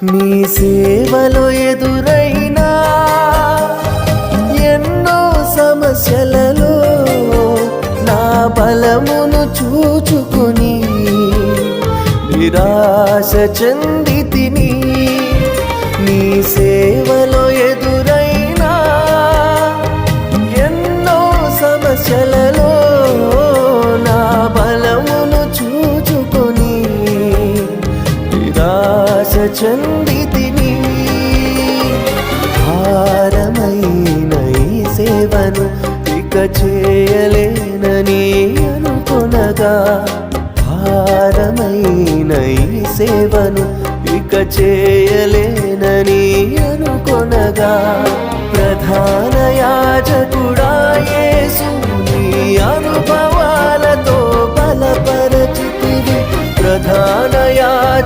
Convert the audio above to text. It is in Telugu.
నీ సేవలో ఎదురైనా ఎన్నో సమస్యలలో నా బలమును చూచుకుని నిరాశ చెందితిని. నీ సేవలో ఎదురైనా ఎన్నో సమస్యలలో నా బలమును చూచుకుని నిరాశ చెందితిని. భారమైన ఈ సేవను ఇక చేయలేనని అనుకొనగా, భారమైన ఈ సేవను ఇక చేయలేనని అనుకొనగా, ప్రధాన యాజకుడా యేసు నీ అనుభవాలతో బలపరచితివి. ప్రధాన యాజకుడా